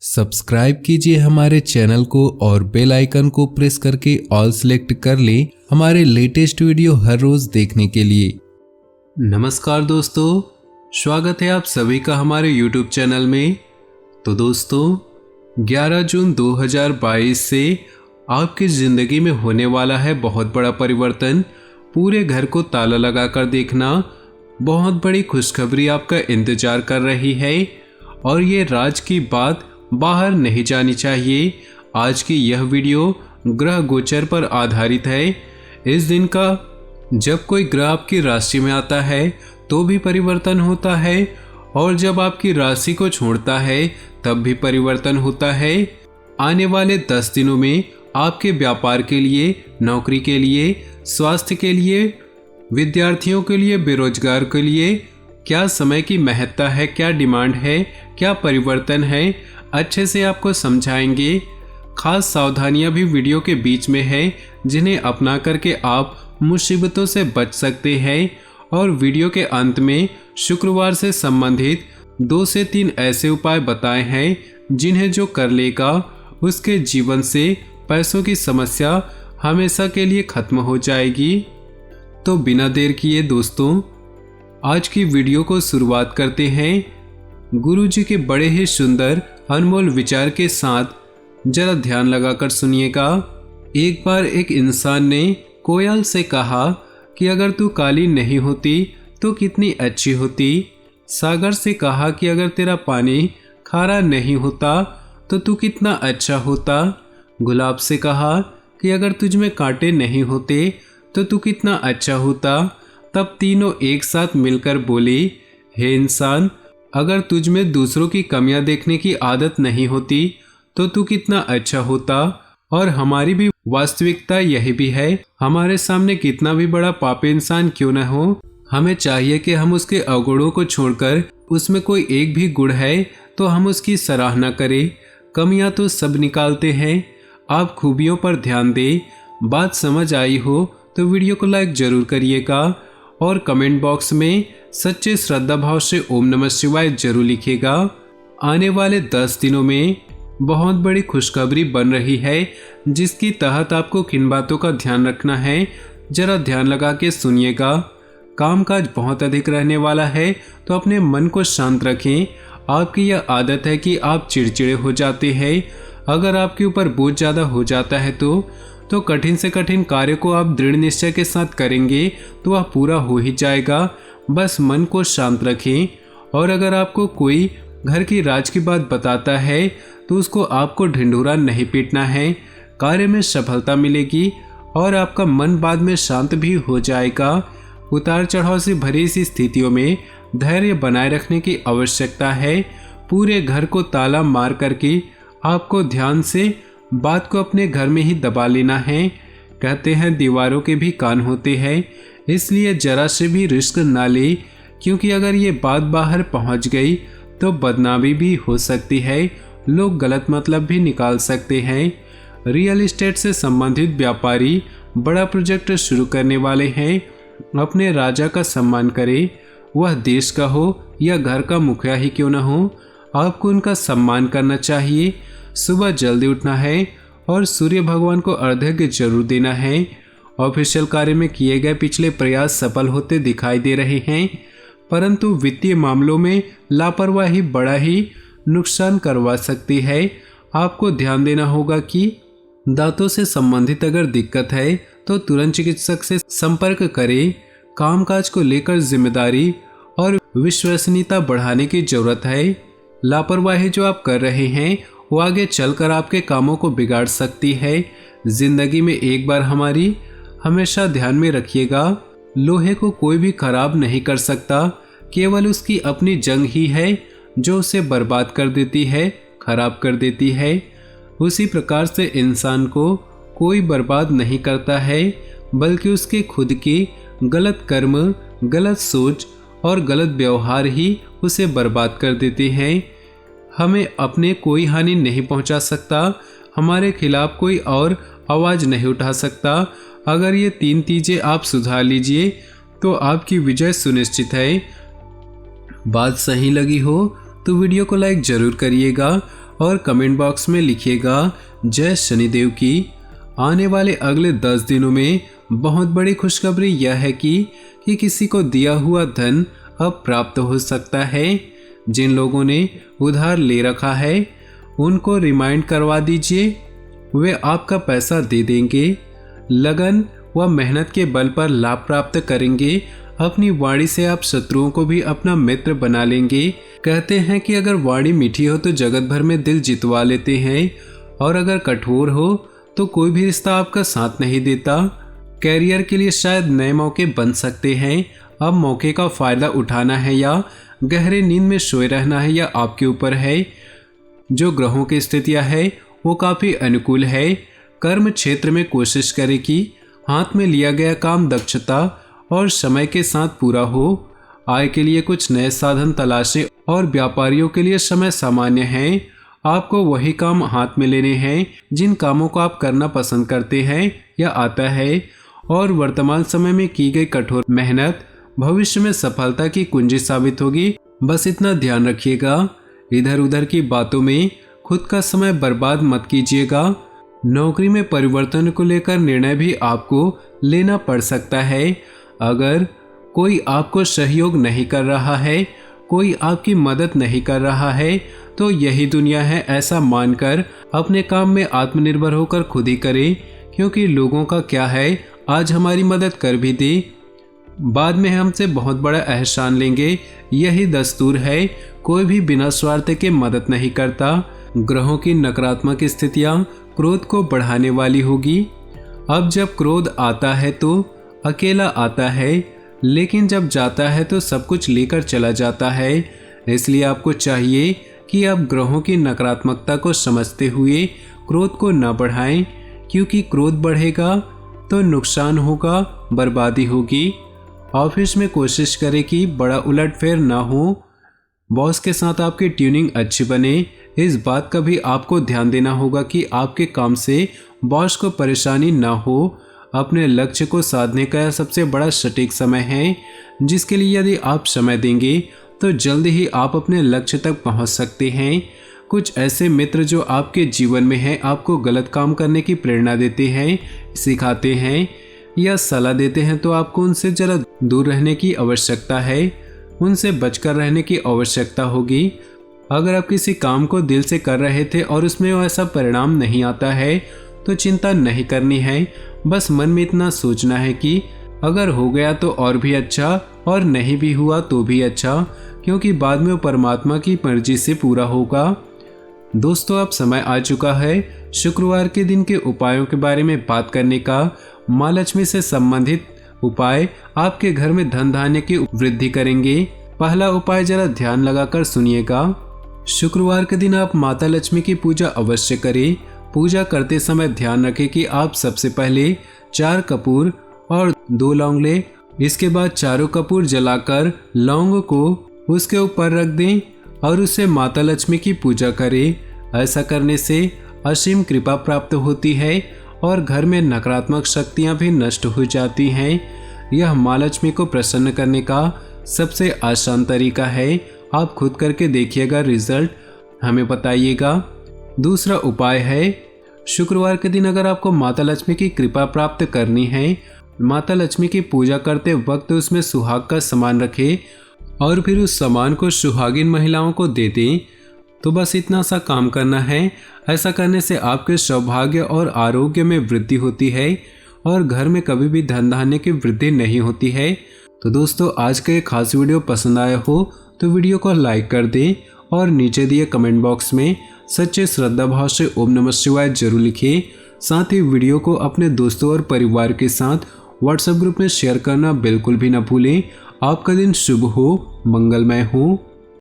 Subscribe कीजिए हमारे channel को और बेल आइकन को प्रेस करके ऑल सेलेक्ट कर लें हमारे लेटेस्ट वीडियो हर रोज देखने के लिए। नमस्कार दोस्तों, स्वागत है आप सभी का हमारे यूट्यूब चैनल में। तो दोस्तों 11 जून 2022 से आपकी ज़िंदगी में होने वाला है बहुत बड़ा परिवर्तन। पूरे घर को ताला लगाकर देखना, बहुत बड़ी खुशखबरी आपका इंतजार कर रही है और ये राज की बात बाहर नहीं जानी चाहिए। आज की यह वीडियो ग्रह गोचर पर आधारित है। इस दिन का जब कोई ग्रह आपकी राशि में आता है तो भी परिवर्तन होता है और जब आपकी राशि को छोड़ता है तब भी परिवर्तन होता है। आने वाले 10 दिनों में आपके व्यापार के लिए, नौकरी के लिए, स्वास्थ्य के लिए, विद्यार्थियों के लिए, बेरोजगार के लिए क्या समय की महत्ता है, क्या डिमांड है, क्या परिवर्तन है, अच्छे से आपको समझाएंगे। खास सावधानियां भी वीडियो के बीच में है जिन्हें अपना करके आप मुसीबतों से बच सकते हैं। और वीडियो के अंत में शुक्रवार से संबंधित 2 से 3 ऐसे उपाय बताए हैं जिन्हें जो कर लेगा उसके जीवन से पैसों की समस्या हमेशा के लिए खत्म हो जाएगी। तो बिना देर किए दोस्तों आज की वीडियो को शुरुआत करते हैं। गुरुजी के बड़े ही सुंदर अनमोल विचार के साथ जरा ध्यान लगाकर सुनिएगा। एक बार एक इंसान ने कोयल से कहा कि अगर तू काली नहीं होती तो कितनी अच्छी होती। सागर से कहा कि अगर तेरा पानी खारा नहीं होता तो तू कितना अच्छा होता। गुलाब से कहा कि अगर तुझ में कांटे नहीं होते तो तू कितना अच्छा होता। तब तीनों एक साथ मिलकर बोले, हे इंसान, अगर तुझ में दूसरों की कमियां देखने की आदत नहीं होती तो तू कितना अच्छा होता। और हमारी भी वास्तविकता यही भी है। हमारे सामने कितना भी बड़ा पापी इंसान क्यों न हो, हमें चाहिए कि हम उसके अवगुणों को छोड़कर उसमें कोई एक भी गुण है तो हम उसकी सराहना करें। कमियां तो सब निकालते हैं, आप खूबियों पर ध्यान दें। बात समझ आई हो तो वीडियो को लाइक जरूर करिएगा और कमेंट बॉक्स में सच्चे श्रद्धा भाव से ओम नमः शिवाय जरूर लिखिएगा। आने वाले 10 दिनों में बहुत बड़ी खुशखबरी बन रही है जिसकी तहत आपको किन बातों का ध्यान रखना है जरा ध्यान लगा के सुनिएगा। कामकाज बहुत अधिक रहने वाला है तो अपने मन को शांत रखें। आपकी यह आदत है कि आप चिड़चिड़े हो जाते हैं। अगर आपके ऊपर बोझ ज़्यादा हो जाता है तो कठिन से कठिन कार्य को आप दृढ़ निश्चय के साथ करेंगे तो वह पूरा हो ही जाएगा। बस मन को शांत रखें। और अगर आपको कोई घर की राज की बात बताता है तो उसको आपको ढिंढोरा नहीं पीटना है। कार्य में सफलता मिलेगी और आपका मन बाद में शांत भी हो जाएगा। उतार चढ़ाव से भरी सी स्थितियों में धैर्य बनाए रखने की आवश्यकता है। पूरे घर को ताला मार करके आपको ध्यान से बात को अपने घर में ही दबा लेना है। कहते हैं दीवारों के भी कान होते हैं, इसलिए जरा से भी रिस्क ना ले, क्योंकि अगर ये बात बाहर पहुंच गई तो बदनामी भी हो सकती है। लोग गलत मतलब भी निकाल सकते हैं। रियल एस्टेट से संबंधित व्यापारी बड़ा प्रोजेक्ट शुरू करने वाले हैं। अपने राजा का सम्मान करें, वह देश का हो या घर का मुखिया ही क्यों न हो, आपको उनका सम्मान करना चाहिए। सुबह जल्दी उठना है और सूर्य भगवान को अर्घ्य जरूर देना है। ऑफिशियल कार्य में किए गए पिछले प्रयास सफल होते दिखाई दे रहे हैं, परंतु वित्तीय मामलों में लापरवाही बड़ा ही नुकसान करवा सकती है। आपको ध्यान देना होगा कि दांतों से संबंधित अगर दिक्कत है तो तुरंत चिकित्सक से संपर्क करें। कामकाज को लेकर जिम्मेदारी और विश्वसनीयता बढ़ाने की जरूरत है। लापरवाही जो आप कर रहे हैं वो आगे चलकर आपके कामों को बिगाड़ सकती है। जिंदगी में एक बार हमारी हमेशा ध्यान में रखिएगा, लोहे को कोई भी खराब नहीं कर सकता, केवल उसकी अपनी जंग ही है जो उसे बर्बाद कर देती है, खराब कर देती है। उसी प्रकार से इंसान को कोई बर्बाद नहीं करता है, बल्कि उसके खुद की गलत कर्म, गलत सोच और गलत व्यवहार ही उसे बर्बाद कर देते हैं। हमें अपने कोई हानि नहीं पहुंचा सकता, हमारे खिलाफ कोई और आवाज़ नहीं उठा सकता। अगर ये 3 चीज़ें आप सुधार लीजिए तो आपकी विजय सुनिश्चित है। बात सही लगी हो तो वीडियो को लाइक जरूर करिएगा और कमेंट बॉक्स में लिखिएगा जय शनिदेव की। आने वाले अगले 10 दिनों में बहुत बड़ी खुशखबरी यह है कि किसी को दिया हुआ धन अब प्राप्त हो सकता है। जिन लोगों ने उधार ले रखा है उनको रिमाइंड करवा दीजिए, वे आपका पैसा दे देंगे। लगन व मेहनत के बल पर लाभ प्राप्त करेंगे। अपनी वाणी से आप शत्रुओं को भी अपना मित्र बना लेंगे। कहते हैं कि अगर वाणी मीठी हो तो जगत भर में दिल जितवा लेते हैं, और अगर कठोर हो तो कोई भी रिश्ता आपका साथ नहीं देता। कैरियर के लिए शायद नए मौके बन सकते हैं। अब मौके का फायदा उठाना है या गहरे नींद में सोए रहना है, या आपके ऊपर है। जो ग्रहों की स्थितियां है वो काफ़ी अनुकूल है। कर्म क्षेत्र में कोशिश करें कि हाथ में लिया गया काम दक्षता और समय के साथ पूरा हो। आय के लिए कुछ नए साधन तलाशें, और व्यापारियों के लिए समय सामान्य है। आपको वही काम हाथ में लेने हैं जिन कामों को आप करना पसंद करते हैं या आता है, और वर्तमान समय में की गई कठोर मेहनत भविष्य में सफलता की कुंजी साबित होगी। बस इतना ध्यान रखिएगा, इधर उधर की बातों में खुद का समय बर्बाद मत कीजिएगा। नौकरी में परिवर्तन को लेकर निर्णय भी आपको लेना पड़ सकता है। अगर कोई आपको सहयोग नहीं कर रहा है, कोई आपकी मदद नहीं कर रहा है, तो यही दुनिया है ऐसा मानकर अपने काम में आत्मनिर्भर होकर खुद ही करें, क्योंकि लोगों का क्या है, आज हमारी मदद कर भी दे, बाद में हमसे बहुत बड़ा एहसान लेंगे। यही दस्तूर है, कोई भी बिना स्वार्थ के मदद नहीं करता। ग्रहों की नकारात्मक स्थितियां क्रोध को बढ़ाने वाली होगी। अब जब क्रोध आता है तो अकेला आता है, लेकिन जब जाता है तो सब कुछ लेकर चला जाता है। इसलिए आपको चाहिए कि आप ग्रहों की नकारात्मकता को समझते हुए क्रोध को न बढ़ाएं, क्योंकि क्रोध बढ़ेगा तो नुकसान होगा, बर्बादी होगी। ऑफिस में कोशिश करें कि बड़ा उलटफेर ना हो। बॉस के साथ आपकी ट्यूनिंग अच्छी बने। इस बात का भी आपको ध्यान देना होगा कि आपके काम से बॉस को परेशानी ना हो। अपने लक्ष्य को साधने का सबसे बड़ा सटीक समय है, जिसके लिए यदि आप समय देंगे तो जल्द ही आप अपने लक्ष्य तक पहुंच सकते हैं। कुछ ऐसे मित्र जो आपके जीवन में हैं, आपको गलत काम करने की प्रेरणा देते हैं, सिखाते हैं या सलाह देते हैं, तो आपको उनसे जरा दूर रहने की आवश्यकता है, उनसे बचकर रहने की आवश्यकता होगी। अगर आप किसी काम को दिल से कर रहे थे और उसमें ऐसा परिणाम नहीं आता है तो चिंता नहीं करनी है। बस मन में इतना सोचना है कि अगर हो गया तो और भी अच्छा, और नहीं भी हुआ तो भी अच्छा, क्योंकि बाद में वो परमात्मा की मर्जी से पूरा होगा। दोस्तों, अब समय आ चुका है शुक्रवार के दिन के उपायों के बारे में बात करने का। माँ लक्ष्मी से संबंधित उपाय आपके घर में धन धान्य की वृद्धि करेंगे। पहला उपाय जरा ध्यान लगाकर सुनिएगा। शुक्रवार के दिन आप माता लक्ष्मी की पूजा अवश्य करें। पूजा करते समय ध्यान रखें कि आप सबसे पहले 4 कपूर और 2 लौंग लें। इसके बाद चारों कपूर जलाकर लौंग को उसके ऊपर रख दें और उससे माता लक्ष्मी की पूजा करें। ऐसा करने से असीम कृपा प्राप्त होती है और घर में नकारात्मक शक्तियां भी नष्ट हो जाती हैं। यह माँ लक्ष्मी को प्रसन्न करने का सबसे आसान तरीका है। आप खुद करके देखिएगा, रिजल्ट हमें बताइएगा। दूसरा उपाय है, शुक्रवार के दिन अगर आपको माता लक्ष्मी की कृपा प्राप्त करनी है, माता लक्ष्मी की पूजा करते वक्त उसमें सुहाग का सामान रखें और फिर उस सामान को सुहागिन महिलाओं को दे दें। तो बस इतना सा काम करना है। ऐसा करने से आपके सौभाग्य और आरोग्य में वृद्धि होती है और घर में कभी भी धन धान्य की वृद्धि नहीं होती है। तो दोस्तों, आज का ये खास वीडियो पसंद आया हो तो वीडियो को लाइक कर दें और नीचे दिए कमेंट बॉक्स में सच्चे श्रद्धा भाव से ओम नमः शिवाय जरूर लिखें। साथ ही वीडियो को अपने दोस्तों और परिवार के साथ व्हाट्सएप ग्रुप में शेयर करना बिल्कुल भी ना भूलें। आपका दिन शुभ हो, मंगलमय हो।